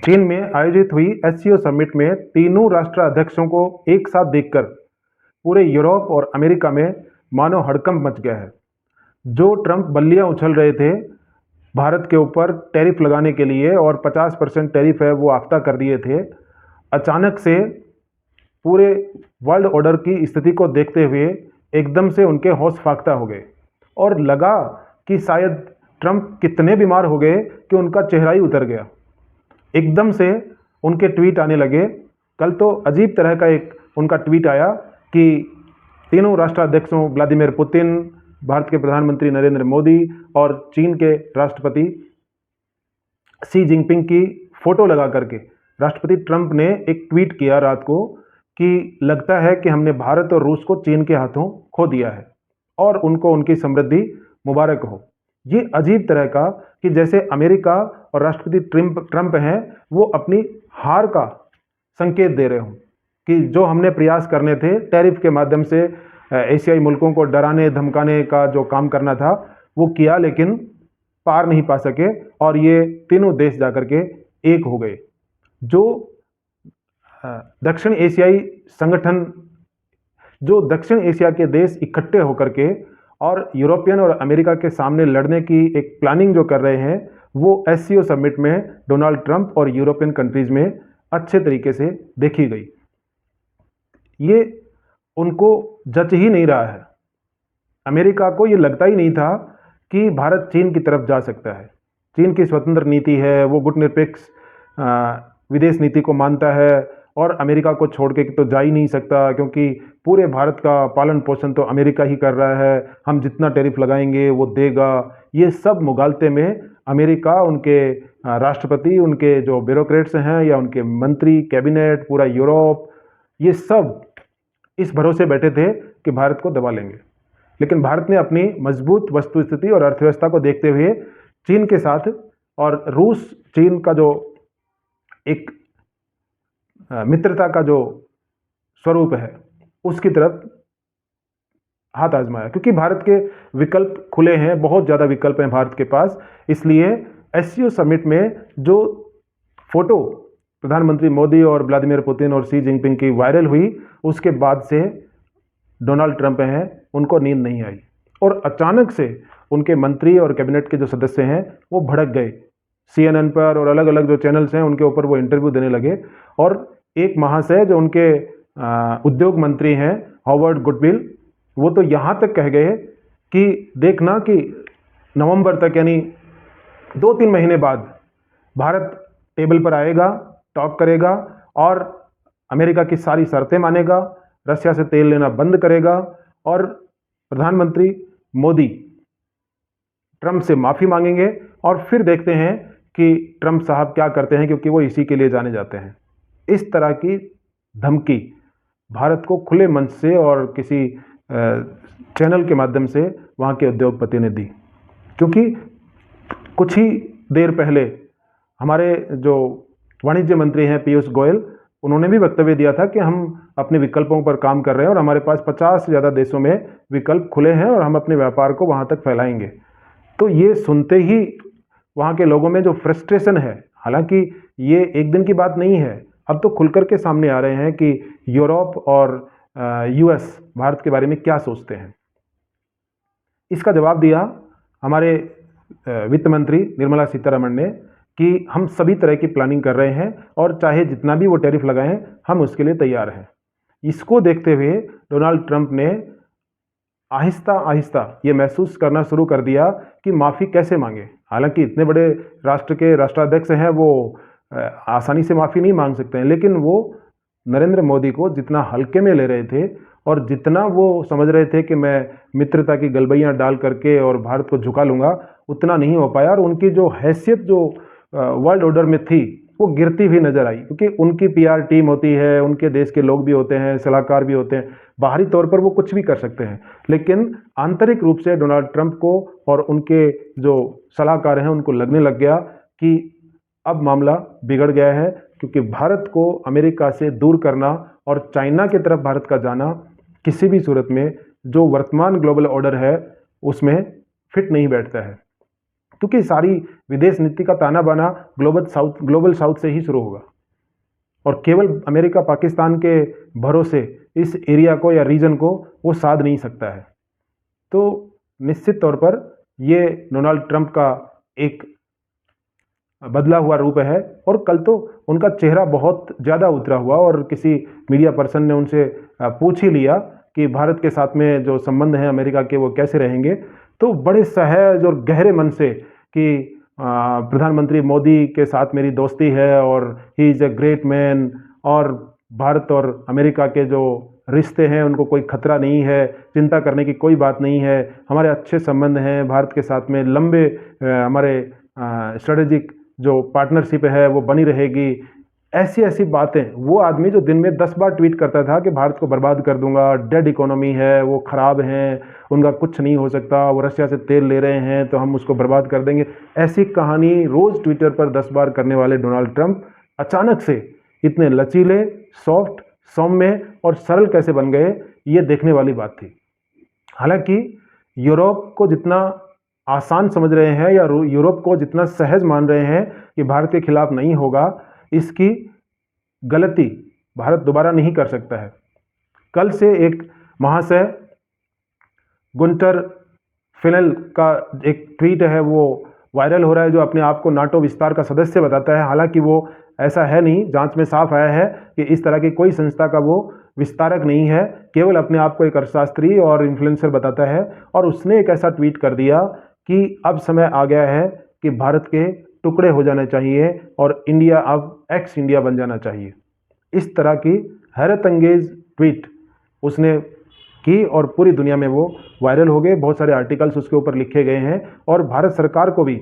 चीन में आयोजित हुई एससीओ समिट में तीनों राष्ट्र अध्यक्षों को एक साथ देखकर पूरे यूरोप और अमेरिका में मानो हड़कंप मच गया है। जो ट्रंप बल्लियां उछल रहे थे भारत के ऊपर टैरिफ लगाने के लिए और 50% टैरिफ है वो आफ्ताह कर दिए थे, अचानक से पूरे वर्ल्ड ऑर्डर की स्थिति को देखते हुए एकदम से उनके होश फाख्ता हो गए और लगा कि शायद ट्रंप कितने बीमार हो गए कि उनका चेहरा ही उतर गया। एकदम से उनके ट्वीट आने लगे। कल तो अजीब तरह का एक उनका ट्वीट आया कि तीनों राष्ट्राध्यक्षों व्लादिमीर पुतिन, भारत के प्रधानमंत्री नरेंद्र मोदी और चीन के राष्ट्रपति शी जिनपिंग की फोटो लगा करके राष्ट्रपति ट्रंप ने एक ट्वीट किया रात को कि लगता है कि हमने भारत और रूस को चीन के हाथों खो दिया है और उनको उनकी समृद्धि मुबारक हो। ये अजीब तरह का कि जैसे अमेरिका और राष्ट्रपति ट्रंप हैं वो अपनी हार का संकेत दे रहे हों कि जो हमने प्रयास करने थे टैरिफ के माध्यम से एशियाई मुल्कों को डराने धमकाने का जो काम करना था वो किया, लेकिन पार नहीं पा सके और ये तीनों देश जाकर के एक हो गए। जो दक्षिण एशियाई संगठन, जो दक्षिण एशिया के देश इकट्ठे होकर के और यूरोपियन और अमेरिका के सामने लड़ने की एक प्लानिंग जो कर रहे हैं, वो एससीओ समिट में डोनाल्ड ट्रंप और यूरोपियन कंट्रीज में अच्छे तरीके से देखी गई। ये उनको जच ही नहीं रहा है। अमेरिका को ये लगता ही नहीं था कि भारत चीन की तरफ जा सकता है। चीन की स्वतंत्र नीति है, वो गुटनिरपेक्ष विदेश नीति को मानता है और अमेरिका को छोड़ के तो जा ही नहीं सकता, क्योंकि पूरे भारत का पालन पोषण तो अमेरिका ही कर रहा है, हम जितना टैरिफ लगाएंगे वो देगा। ये सब मुगालते में अमेरिका, उनके राष्ट्रपति, उनके जो ब्यूरोक्रेट्स हैं या उनके मंत्री, कैबिनेट, पूरा यूरोप, ये सब इस भरोसे बैठे थे कि भारत को दबा लेंगे। लेकिन भारत ने अपनी मजबूत वस्तुस्थिति और अर्थव्यवस्था को देखते हुए चीन के साथ, और रूस चीन का जो एक मित्रता का जो स्वरूप है उसकी तरफ हाथ आजमाया, क्योंकि भारत के विकल्प खुले हैं, बहुत ज़्यादा विकल्प हैं भारत के पास। इसलिए एससीओ समिट में जो फोटो प्रधानमंत्री मोदी और व्लादिमीर पुतिन और शी जिनपिंग की वायरल हुई, उसके बाद से डोनाल्ड ट्रंप हैं उनको नींद नहीं आई और अचानक से उनके मंत्री और कैबिनेट के जो सदस्य हैं वो भड़क गए। CNN पर और अलग अलग जो चैनल्स हैं उनके ऊपर वो इंटरव्यू देने लगे और एक महाशय जो उनके उद्योग मंत्री हैं हॉवर्ड गुडविल, वो तो यहाँ तक कह गए कि देखना कि नवंबर तक, यानी 2-3 महीने बाद भारत टेबल पर आएगा, टॉक करेगा और अमेरिका की सारी शर्तें मानेगा, रशिया से तेल लेना बंद करेगा और प्रधानमंत्री मोदी ट्रंप से माफ़ी मांगेंगे और फिर देखते हैं कि ट्रंप साहब क्या करते हैं, क्योंकि वो इसी के लिए जाने जाते हैं। इस तरह की धमकी भारत को खुले मंच से और किसी चैनल के माध्यम से वहाँ के उद्योगपति ने दी, क्योंकि कुछ ही देर पहले हमारे जो वाणिज्य मंत्री हैं पीयूष गोयल, उन्होंने भी वक्तव्य दिया था कि हम अपने विकल्पों पर काम कर रहे हैं और हमारे पास 50 से ज़्यादा देशों में विकल्प खुले हैं और हम अपने व्यापार को वहाँ तक फैलाएंगे। तो ये सुनते ही वहाँ के लोगों में जो फ्रस्ट्रेशन है, हालांकि ये एक दिन की बात नहीं है, अब तो खुलकर के सामने आ रहे हैं कि यूरोप और यूएस भारत के बारे में क्या सोचते हैं। इसका जवाब दिया हमारे वित्त मंत्री निर्मला सीतारमण ने कि हम सभी तरह की प्लानिंग कर रहे हैं और चाहे जितना भी वो टैरिफ लगाएं हम उसके लिए तैयार हैं। इसको देखते हुए डोनाल्ड ट्रंप ने आहिस्ता आहिस्ता ये महसूस करना शुरू कर दिया कि माफ़ी कैसे मांगे। हालांकि इतने बड़े राष्ट्र के राष्ट्राध्यक्ष हैं, वो आसानी से माफ़ी नहीं मांग सकते हैं, लेकिन वो नरेंद्र मोदी को जितना हल्के में ले रहे थे और जितना वो समझ रहे थे कि मैं मित्रता की गलबैयाँ डाल करके और भारत को झुका लूँगा, उतना नहीं हो पाया और उनकी जो हैसियत जो वर्ल्ड ऑर्डर में थी वो गिरती हुई नजर आई, क्योंकि उनकी PR टीम होती है, उनके देश के लोग भी होते हैं, सलाहकार भी होते हैं, बाहरी तौर पर वो कुछ भी कर सकते हैं, लेकिन आंतरिक रूप से डोनाल्ड ट्रंप को और उनके जो सलाहकार हैं उनको लगने लग गया कि अब मामला बिगड़ गया है, क्योंकि भारत को अमेरिका से दूर करना और चाइना की तरफ भारत का जाना किसी भी सूरत में जो वर्तमान ग्लोबल ऑर्डर है उसमें फिट नहीं बैठता है। क्योंकि सारी विदेश नीति का ताना बाना ग्लोबल साउथ से ही शुरू होगा और केवल अमेरिका पाकिस्तान के भरोसे इस एरिया को या रीजन को वो साध नहीं सकता है। तो निश्चित तौर पर ये डोनाल्ड ट्रंप का एक बदला हुआ रूप है और कल तो उनका चेहरा बहुत ज़्यादा उतरा हुआ और किसी मीडिया पर्सन ने उनसे पूछ ही लिया कि भारत के साथ में जो संबंध हैं अमेरिका के वो कैसे रहेंगे। तो बड़े सहज और गहरे मन से कि प्रधानमंत्री मोदी के साथ मेरी दोस्ती है और he is a great man और भारत और अमेरिका के जो रिश्ते हैं उनको कोई खतरा नहीं है, चिंता करने की कोई बात नहीं है, हमारे अच्छे संबंध हैं भारत के साथ में, लंबे हमारे स्ट्रेटेजिक जो पार्टनरशिप है वो बनी रहेगी। ऐसी ऐसी बातें, वो आदमी जो दिन में 10 बार ट्वीट करता था कि भारत को बर्बाद कर दूंगा, डेड इकोनॉमी है, वो ख़राब हैं, उनका कुछ नहीं हो सकता, वो रशिया से तेल ले रहे हैं तो हम उसको बर्बाद कर देंगे, ऐसी कहानी रोज़ ट्विटर पर 10 बार करने वाले डोनाल्ड ट्रंप अचानक से इतने लचीले, सॉफ्ट, सौम्य और सरल कैसे बन गए, ये देखने वाली बात थी। हालांकि यूरोप को जितना आसान समझ रहे हैं या यूरोप को जितना सहज मान रहे हैं कि भारत के खिलाफ नहीं होगा, इसकी गलती भारत दोबारा नहीं कर सकता है। कल से एक महाशय गुंटर फिनेल का एक ट्वीट है वो वायरल हो रहा है, जो अपने आप को नाटो विस्तार का सदस्य बताता है। हालांकि वो ऐसा है नहीं, जांच में साफ आया है कि इस तरह की कोई संस्था का वो विस्तारक नहीं है, केवल अपने आप को एक अर्थशास्त्री और इन्फ्लुएंसर बताता है। और उसने एक ऐसा ट्वीट कर दिया कि अब समय आ गया है कि भारत के टुकड़े हो जाने चाहिए और इंडिया अब एक्स इंडिया बन जाना चाहिए। इस तरह की हैरत अंगेज ट्वीट उसने की और पूरी दुनिया में वो वायरल हो गए, बहुत सारे आर्टिकल्स उसके ऊपर लिखे गए हैं और भारत सरकार को भी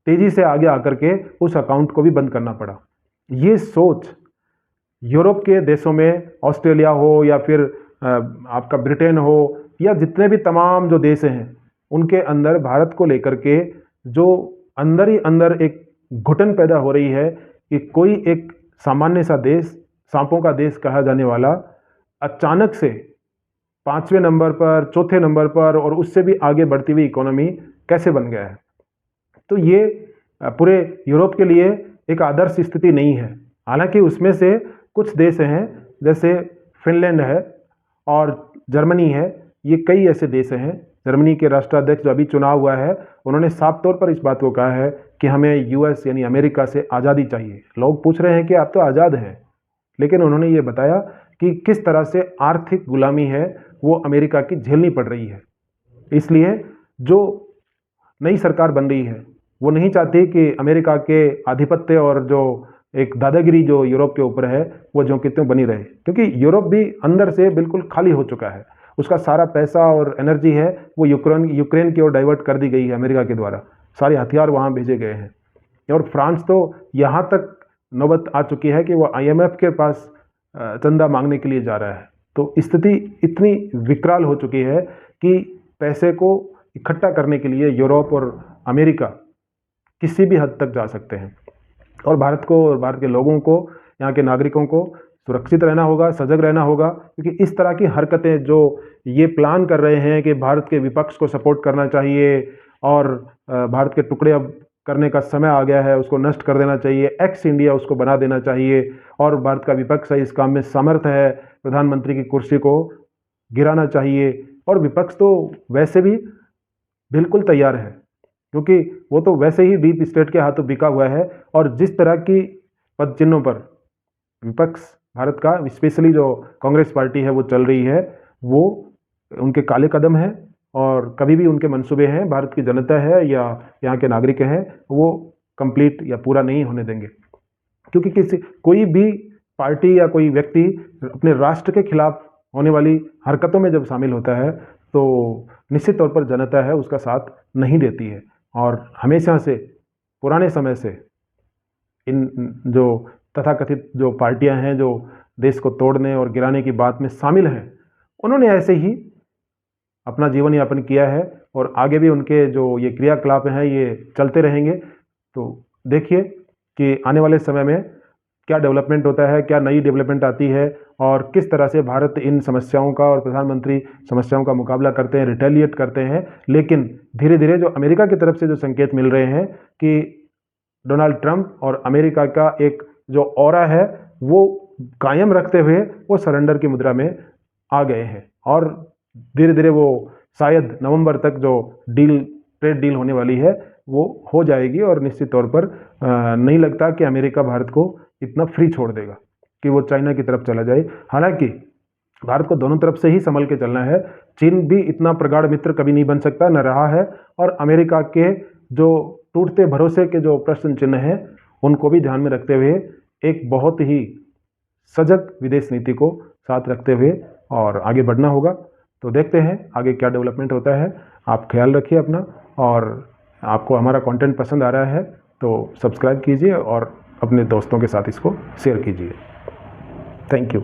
तेज़ी से आगे आकर के उस अकाउंट को भी बंद करना पड़ा। ये सोच यूरोप के देशों में, ऑस्ट्रेलिया हो या फिर आपका ब्रिटेन हो या जितने भी तमाम जो देश हैं, उनके अंदर भारत को लेकर के जो अंदर ही अंदर एक घुटन पैदा हो रही है कि कोई एक सामान्य सा देश, सांपों का देश कहा जाने वाला, अचानक से 5वें नंबर पर, चौथे नंबर पर और उससे भी आगे बढ़ती हुई इकोनॉमी कैसे बन गया है। तो ये पूरे यूरोप के लिए एक आदर्श स्थिति नहीं है। हालांकि उसमें से कुछ देश हैं जैसे फिनलैंड है और जर्मनी है, ये कई ऐसे देश हैं। जर्मनी के राष्ट्राध्यक्ष जो अभी चुनाव हुआ है, उन्होंने साफ तौर पर इस बात को कहा है कि हमें यूएस यानी अमेरिका से आज़ादी चाहिए। लोग पूछ रहे हैं कि आप तो आज़ाद हैं, लेकिन उन्होंने ये बताया कि किस तरह से आर्थिक गुलामी है वो अमेरिका की झेलनी पड़ रही है। इसलिए जो नई सरकार बन रही है वो नहीं चाहती कि अमेरिका के आधिपत्य और जो एक दादागिरी जो यूरोप के ऊपर है वो ज्यों की त्यों बनी रहे, क्योंकि यूरोप भी अंदर से बिल्कुल खाली हो चुका है। उसका सारा पैसा और एनर्जी है वो यूक्रेन की ओर डाइवर्ट कर दी गई है अमेरिका के द्वारा, सारे हथियार वहाँ भेजे गए हैं। और फ्रांस तो यहाँ तक नौबत आ चुकी है कि वो IMF के पास चंदा मांगने के लिए जा रहा है। तो स्थिति इतनी विकराल हो चुकी है कि पैसे को इकट्ठा करने के लिए यूरोप और अमेरिका किसी भी हद तक जा सकते हैं। और भारत को और भारत के लोगों को, यहाँ के नागरिकों को सुरक्षित रहना होगा, सजग रहना होगा, क्योंकि इस तरह की हरकतें जो ये प्लान कर रहे हैं कि भारत के विपक्ष को सपोर्ट करना चाहिए और भारत के टुकड़े अब करने का समय आ गया है, उसको नष्ट कर देना चाहिए, एक्स इंडिया उसको बना देना चाहिए और भारत का विपक्ष है इस काम में समर्थ है, प्रधानमंत्री की कुर्सी को गिराना चाहिए। और विपक्ष तो वैसे भी बिल्कुल तैयार है, क्योंकि वो तो वैसे ही डीप स्टेट के हाथों बिका हुआ है। और जिस तरह की पद चिन्हों पर विपक्ष भारत का, स्पेशली जो कांग्रेस पार्टी है वो चल रही है, वो उनके काले कदम है और कभी भी उनके मंसूबे हैं, भारत की जनता है या यहाँ के नागरिक हैं, वो कंप्लीट या पूरा नहीं होने देंगे। क्योंकि कोई भी पार्टी या कोई व्यक्ति अपने राष्ट्र के खिलाफ होने वाली हरकतों में जब शामिल होता है तो निश्चित तौर पर जनता है उसका साथ नहीं देती है। और हमेशा से, पुराने समय से इन जो तथाकथित जो पार्टियां हैं जो देश को तोड़ने और गिराने की बात में शामिल हैं, उन्होंने ऐसे ही अपना जीवन यापन किया है और आगे भी उनके जो ये क्रियाकलाप हैं ये चलते रहेंगे। तो देखिए कि आने वाले समय में क्या डेवलपमेंट होता है, क्या नई डेवलपमेंट आती है और किस तरह से भारत इन समस्याओं का और प्रधानमंत्री समस्याओं का मुकाबला करते हैं, रिटेलिएट करते हैं। लेकिन धीरे धीरे जो अमेरिका की तरफ से जो संकेत मिल रहे हैं कि डोनाल्ड ट्रंप और अमेरिका का एक जो ऑरा है वो कायम रखते हुए वो सरेंडर की मुद्रा में आ गए हैं और धीरे धीरे वो शायद नवंबर तक जो ट्रेड डील होने वाली है वो हो जाएगी और निश्चित तौर पर नहीं लगता कि अमेरिका भारत को इतना फ्री छोड़ देगा कि वो चाइना की तरफ चला जाए। हालांकि भारत को दोनों तरफ से ही संभल के चलना है। चीन भी इतना प्रगाढ़ मित्र कभी नहीं बन सकता, न रहा है, और अमेरिका के जो टूटते भरोसे के जो प्रश्न चिन्ह हैं उनको भी ध्यान में रखते हुए एक बहुत ही सजग विदेश नीति को साथ रखते हुए और आगे बढ़ना होगा। तो देखते हैं आगे क्या डेवलपमेंट होता है। आप ख्याल रखिए अपना, और आपको हमारा कंटेंट पसंद आ रहा है तो सब्सक्राइब कीजिए और अपने दोस्तों के साथ इसको शेयर कीजिए। Thank you.